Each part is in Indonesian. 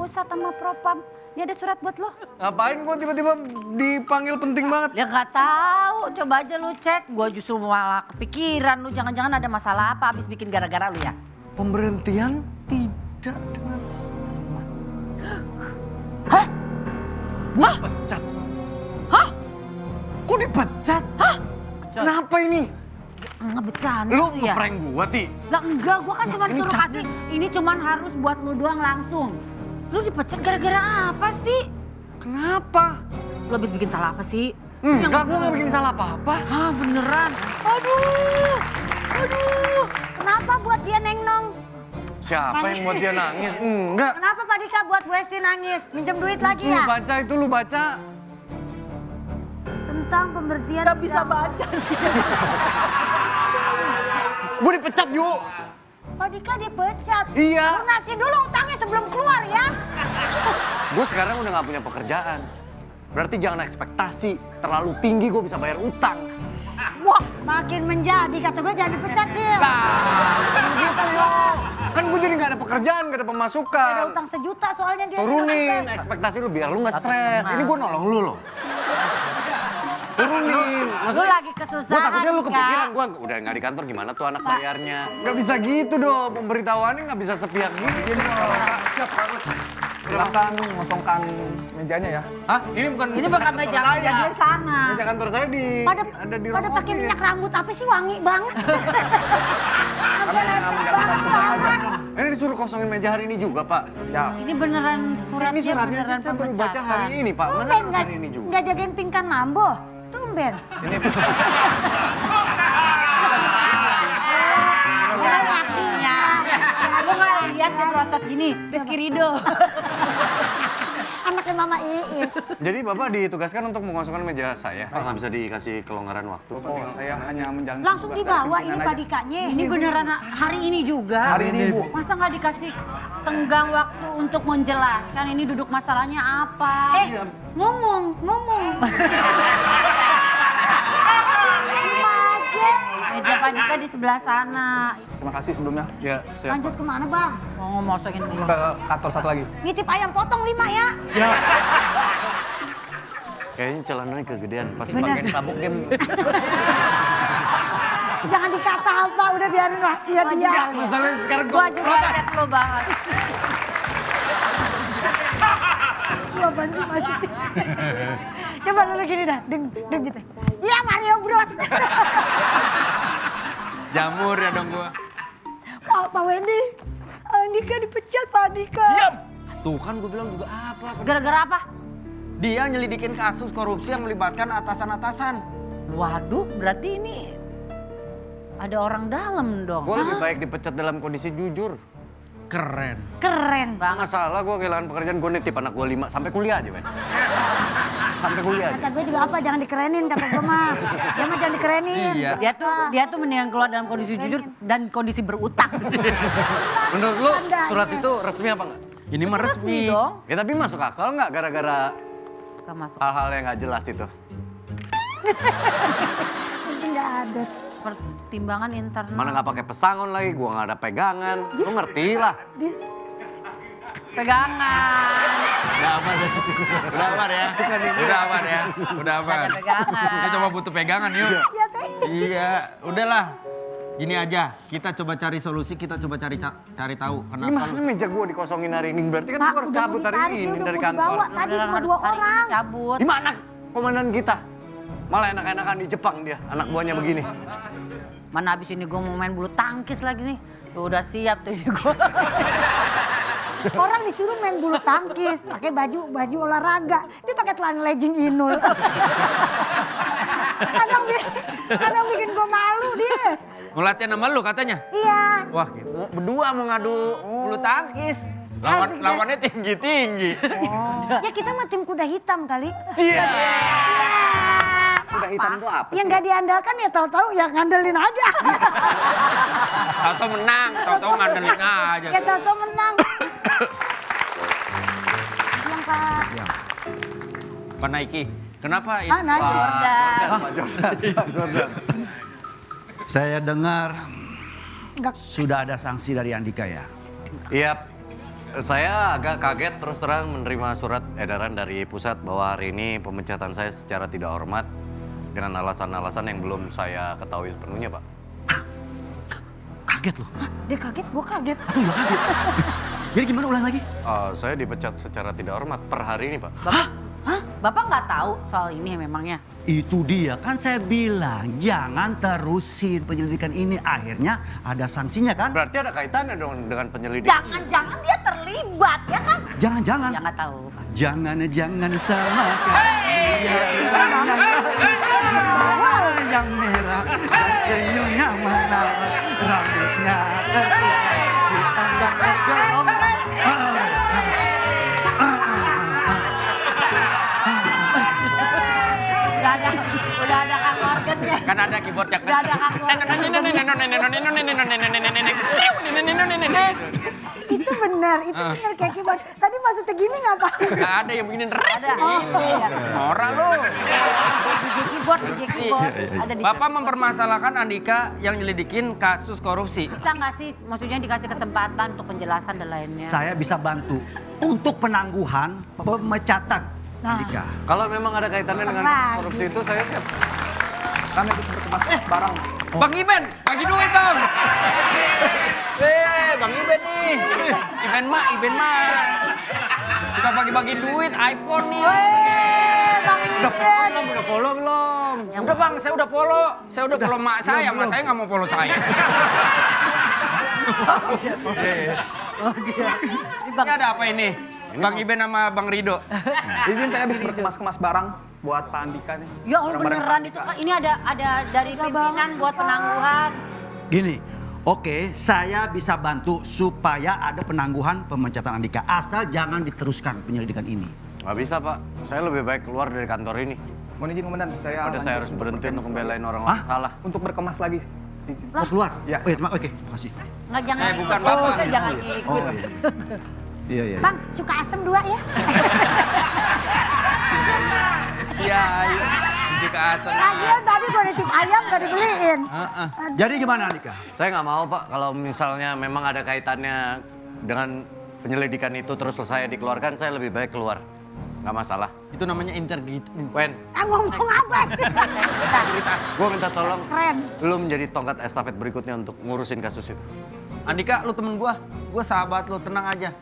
pusat sama propam. Ini ada surat buat lo. Ngapain gue tiba-tiba dipanggil penting banget? Ya nggak tahu, coba aja lu cek. Gue justru malah kepikiran lu jangan-jangan ada masalah apa habis bikin gara-gara lu ya. Pemberhentian tidak dengan hormat. Hah? Gue dipecat. Hah? Kok dipecat? Hah? Kenapa ini? Nggak bercanda Lu ya? ngeprank gue, Ti? Lah enggak, gue kan cuma Ini suruh cat- kasih. Ini cuman harus buat lu doang langsung. Lu dipecat gara-gara apa sih? Kenapa? Lu habis bikin salah apa sih? Enggak, gue gak bikin salah apa-apa. Ah beneran. Aduh. Kenapa buat dia nengnong? Siapa yang buat dia nangis? Enggak. Kenapa Pak Dika buat Bu Esti nangis? Minjem duit lagi Lu ya? baca itu, lu baca. Tentang pemberhentian. Gak bisa baca dia. Gue dipecat, Yu. Pak Dika dipecat. Iya. Lunasi dulu utangnya sebelum keluar ya. Gue sekarang udah gak punya pekerjaan. Berarti jangan ekspektasi terlalu tinggi gue bisa bayar utang. Wah, makin menjadi kata gue jangan dipecat Cil. Kan gitu, Yo. Kan gue jadi gak ada pekerjaan, gak ada pemasukan. Ada utang 1 juta soalnya dia. Turunin ekspektasi lu biar lu gak stres. Ini gue nolong lu loh. Turunin. Lu lagi kesusahan. Gue takutnya lu Kak. kepikiran. Gue udah gak di kantor gimana tuh anak bayarnya. Gak bisa gitu dong. Pemberitahuannya gak bisa sepihak gitu dong. Siap, bagus. Silakan ngosongkan mejanya ya. Hah? Ini bukan bukan meja kantor saya. di sana. Meja kantor saya ada di ruang Pada pakai office. minyak rambut apa sih wangi banget. Sampai nempel banget sama. Ini disuruh kosongin meja hari ini juga, Pak. Ya. Ini beneran suratnya Ini suratnya beneran saya baru baca hari ini, Pak. Mana Tumben harus hari ini juga? nggak jagain pingkan mambo. Tumben. Ini Bukan lakinya. Lu nggak lihat dia berotot gini. Rizky Ridho. Anaknya Mama Iis. Jadi Bapak ditugaskan untuk mengosongkan meja saya. Pak nggak bisa dikasih kelonggaran waktu. Oh, saya hanya menjalankan Langsung tugas dari dibawa ini pimpinan Pak aja. Dikanya. Ini beneran hari ini juga. Hari ini, Bu. Masa nggak dikasih tenggang waktu untuk menjelaskan ini duduk masalahnya apa? Ngomong. Lima aja. Meja Pak Dika di sebelah sana. Terima kasih sebelumnya. Ya, siap. Lanjut kemana Bang? Mau ngomongin dulu. Ke kantor satu lagi. Nitip ayam potong 5 ya. Siap. Kayaknya celananya kegedean. Pas Bener. pakai sabuk game. Jangan dikata apa, udah biarin rahasia dia. Masalahnya sekarang Gua juga liat lo banget. Gua bantu masih. Coba dulu gini dah, deng gitu. Iya Mario Bros. Jamur ya dong gua. Pak Wendy, Andika dipecat Pak Andika. Diam! Tuh kan gue bilang juga apa. Gara-gara apa? Dia nyelidikin kasus korupsi yang melibatkan atasan-atasan. Waduh, berarti ini ada orang dalam dong. Gue lebih baik dipecat dalam kondisi jujur. Keren. Keren Nggak banget. masalah gue kehilangan pekerjaan, gue nitip anak gue 5 sampai kuliah aja, men. Sampai kuliah aja. Kata gue juga apa, jangan dikerenin kata gue mah. Dia mah jangan dikerenin. Iya. Dia tuh mendingan keluar dalam kondisi jujur dan kondisi berutang. Menurut lu Tandanya. surat itu resmi apa enggak? Ini mah resmi. dong. Ya tapi masuk akal nggak gara-gara Gak masuk. hal-hal yang nggak jelas itu? Mungkin nggak ada. Pertimbangan internal. Mana nggak pakai pesangon lagi, gue nggak ada pegangan. Lu ngerti lah. Pegangan. Udah aman ya. Udah aman ya. Udah aman ya. Udah aman. Ada pegangan. Kita coba butuh pegangan yuk. Iya teh. Iya, udahlah. Gini aja, kita coba cari solusi, kita coba cari tahu kenapa Gimana lu. meja gue dikosongin hari ini? Berarti kan Pak, gue harus udah cabut mau hari ditarik, ini udah dari mau kantor. dibawa. Tadi Beneran cuma harus 2 orang. Cabut. Di mana komandan kita? Malah enak-enakan di Jepang dia, anak buahnya begini. Mana abis ini gue mau main bulu tangkis lagi nih. Tuh udah siap tuh ini gue. Orang disuruh main bulu tangkis, pakai baju olahraga. Dia pakai celana legging Inul. kadang bikin gue malu dia. Mau latihan sama lu katanya? Iya. Wah gitu. Berdua mau ngadu bulu tangkis. Lawannya tinggi-tinggi. Ya kita mah tim kuda hitam kali. Iya. Kuda hitam tuh apa Yang sih? nggak diandalkan ya tahu-tahu ya ngandelin aja. Tahu-tahu menang, tahu-tahu ngandelin aja. Ya tahu-tahu menang. Yang Pak. Pak Naiki, kenapa ini? Ah, naik Jordan. Saya dengar Enggak. sudah ada sanksi dari Andika ya. Iya. Saya agak kaget terus terang menerima surat edaran dari pusat bahwa hari ini pemecatan saya secara tidak hormat dengan alasan-alasan yang belum saya ketahui sepenuhnya, Pak. Kaget loh. Dia kaget, gue kaget. Aku juga kaget. Jadi gimana ulang lagi? Saya dipecat secara tidak hormat per hari ini, Pak. Bapak nggak tahu soal ini memangnya? Itu dia, kan saya bilang jangan terusin penyelidikan ini. Akhirnya ada sanksinya kan? Berarti ada kaitannya dong dengan penyelidikan. Jangan-jangan dia terlibat, ya kan? Jangan-jangan. Ya nggak tahu. Jangan sama yang merah dan senyumnya menawar, rambutnya ditandang gelap. Udah ada Kang Morgannya. Kan ada keyboardnya. Udah ada Kang Morgan. Itu benar kayak keyboard. Tadi maksudnya gini ngapain? Nggak ada yang begini rek. Ada. Oh, iya. Norak lu. DJ keyboard. Ada di Bapak mempermasalahkan Andika yang nyelidikin kasus korupsi. Bisa nggak sih, maksudnya dikasih kesempatan untuk penjelasan dan lainnya? Saya bisa bantu untuk penangguhan pemecatan Andika. Kalau memang ada kaitannya dengan Lagi. korupsi itu saya siap. Karena itu berkemas barang. Bang Iben, bagi duit dong. Bang Iben nih. Iben mah. Suka bagi-bagi duit, iPhone nih. Udah follow belum? Udah Bang, saya udah follow. Saya udah follow mak saya nggak mau follow saya. Ini ada apa ini? Bang Iben sama Bang Rido. Izin saya habis berkemas-kemas barang buat Pak Andika nih. Ya Allah Barang-barang beneran Pak itu Andika. kan ini ada dari pimpinan buat penangguhan. Gini, oke, saya bisa bantu supaya ada penangguhan pemecatan Andika. Asal jangan diteruskan penyelidikan ini. Nggak bisa, Pak. Saya lebih baik keluar dari kantor ini. Mohon izin komandan, saya Pada saya harus berhenti untuk membelain orang-orang salah. untuk berkemas lagi. Izin. Mau keluar? Ya. Oh, iya, oke, makasih. Nggak jangan bukan ikut. Bapak. Udah, jangan ikut. Oh, iya. Iya. Bang, cuka asem 2 ya. Iya, Andika asal. Lagian tadi gue nitip ayam gak dibeliin. Jadi gimana Andika? Saya nggak mau, Pak, kalau misalnya memang ada kaitannya dengan penyelidikan itu terus saya dikeluarkan, saya lebih baik keluar. Nggak masalah. Itu namanya integritas. Wen, Ngomong apa? gue minta tolong Keren. lu menjadi tongkat estafet berikutnya untuk ngurusin kasus itu. Andika, lu temen gua sahabat lu, tenang aja.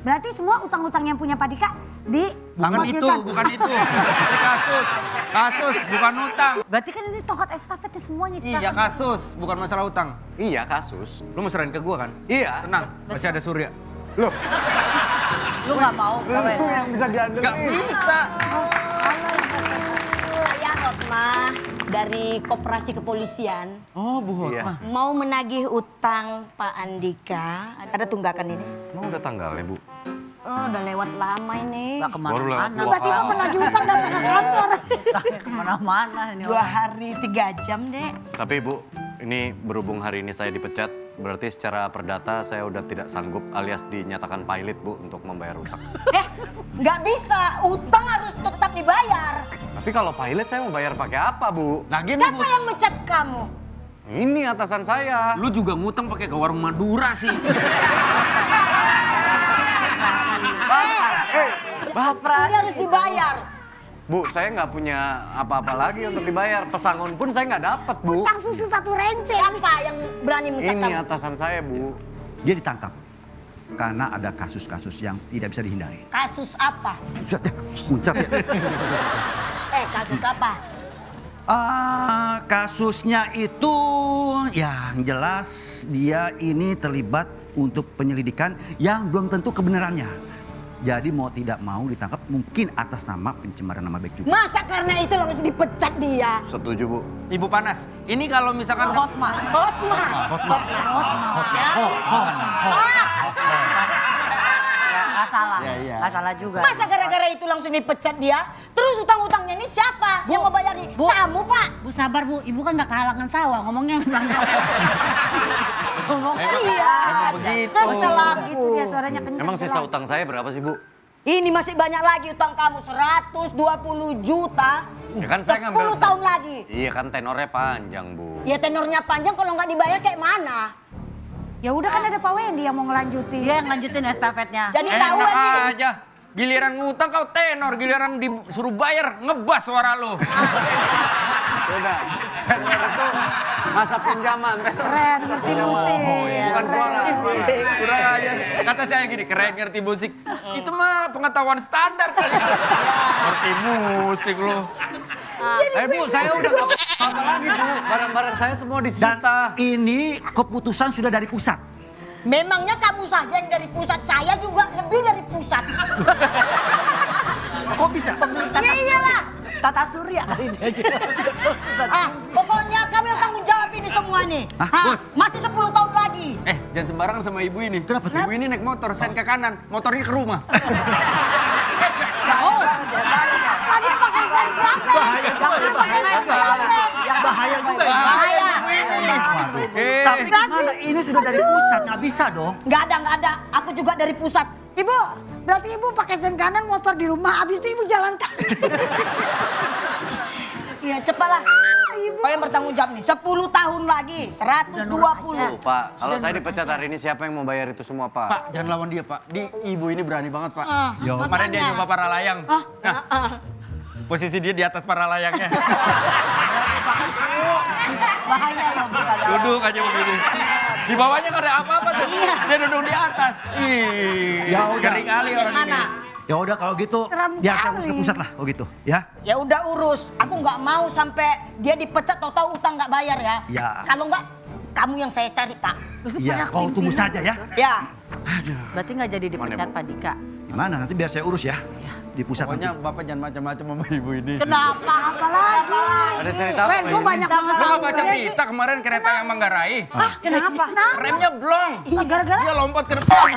Berarti semua utang-utang yang punya Pak Dika Bukan itu. Itu kasus, bukan utang. Berarti kan ini tongkat estafetnya semuanya Iya sekarang. kasus, bukan masalah utang. Iya, kasus. Lu mau serahin ke gua kan? Iya. Tenang, masih ada Surya. Loh, Lu gak mau? lu yang bisa diandelin. Gak bisa. Saya Hotma dari Koperasi Kepolisian Oh, Bu Hotma. Iya. mau menagih utang Pak Andika. Ada tunggakan ini? Emang udah tanggalnya, Bu? Oh, udah lewat lama ini. Gak Baru lewat kemana-mana. 2 Tiba-tiba hari. penagih utang datang ke kantor. Kemana-mana ini 2 orang. hari 3 jam, Dek. Tapi Bu, ini berhubung hari ini saya dipecat, berarti secara perdata saya udah tidak sanggup alias dinyatakan pilot, Bu, untuk membayar utang. Nggak bisa. Utang harus tetap dibayar. Tapi kalau pilot saya mau bayar pakai apa, Bu? Lagi nih, Siapa Bu. yang mecat kamu? Ini atasan saya. Lu juga ngutang pakai ke warung Madura sih. Ini harus dibayar. Bu, saya nggak punya apa-apa lagi untuk dibayar. Pesangon pun saya nggak dapat, Bu. Utang susu 1 rence. Siapa yang berani mecat Ini kamu? atasan saya, Bu. Dia ditangkap karena ada kasus-kasus yang tidak bisa dihindari. Kasus apa? Muncak ya. Kasus apa? Kasusnya itu yang jelas dia ini terlibat untuk penyelidikan yang belum tentu kebenarannya. Jadi mau tidak mau ditangkap mungkin atas nama pencemaran nama baik juga. Masa karena itu langsung dipecat dia? Setuju, Bu. Ibu Panas, ini kalau misalkan Hotma. Hotma. Gak salah. Gak salah juga. Masa gara-gara itu langsung dipecat dia? Terus utang-utangnya ini siapa yang mau bayar? Bu. Kamu, Pak. Bu sabar Bu, Ibu kan gak kehalangan sawah ngomongnya pelan. Iya. begitu. Kesel aku. Gitu dia suaranya kencang. Emang sisa jelas. utang saya berapa sih, Bu? Ini masih banyak lagi utang kamu, 120 juta. Ya kan saya 10 tahun lagi. Iya kan tenornya panjang, Bu. Ya tenornya panjang, kalau nggak dibayar kayak mana? Ya udah kan ada Pak Wendy yang mau ngelanjutin. Dia yang lanjutin estafetnya. Jadi tahuan Enak nih. aja. Giliran ngutang kau tenor, giliran disuruh bayar ngebas suara lu. Beda. Tenor itu masa pinjaman. Keren, ngerti musik. Bukan suara. Kurang aja. Kata saya gini, keren ngerti musik. Itu mah pengetahuan standar kali. Ngerti musik lu. Bu, saya udah nggak apa lagi Bu. Barang-barang saya semua Dan disita. ini keputusan sudah dari pusat. Memangnya kamu saja yang dari pusat, saya juga lebih dari pusat. Kok bisa? Iya iyalah. Tata Surya kali dia juga. Pokoknya kami yang tanggung jawab ini semua nih. Bos. Masih 10 tahun lagi. Jangan sembarangan sama ibu ini. Kenapa tuh? Ibu ini naik motor, sen ke kanan, motornya ke rumah. Tadi pakai sen siapa? Bahaya juga ya. Bahaya. Tapi gimana? Ini sudah dari pusat, nggak bisa dong. Nggak ada. Aku juga dari pusat. Ibu, berarti ibu pakai sen kanan motor di rumah, abis itu ibu jalan kaki. Iya cepatlah. Kau yang bertanggung jawab nih. 10 tahun lagi. 120. Pak, kalau saya dipecat hari ini siapa yang mau bayar itu semua Pak? Pak, jangan lawan dia, Pak. Ibu ini berani banget, Pak. Yo. Kemarin dia nyoba para layang. Nah, posisi dia di atas para layangnya. Bahaya loh bukan. Duduk aja begini. Di bawahnya nggak ada apa-apa tuh. Dia duduk di atas. Ih, Ya udah. ngeri kali orang ini. Mana? Ya udah kalau gitu, Seram biar saya urus kali. ke pusat lah, kalau gitu, ya. Ya udah urus. Aku nggak mau sampai dia dipecat tahu-tahu utang nggak bayar ya. Ya. Kalau nggak, kamu yang saya cari Pak. Iya, kau tunggu saja ya. Ya. Berarti nggak jadi dipecat Pak Dika. Gimana nanti biar saya urus ya. Di pusat Pokoknya nanti. Bapak jangan macam-macam sama ibu ini. Kenapa? Apalagi? Ada cerita apa Wen, gue ini? banyak banget Lu nggak tahu. baca berita kemarin kereta yang Manggarai? Kenapa? Remnya blong. Gara-gara? Dia lompat ke depan.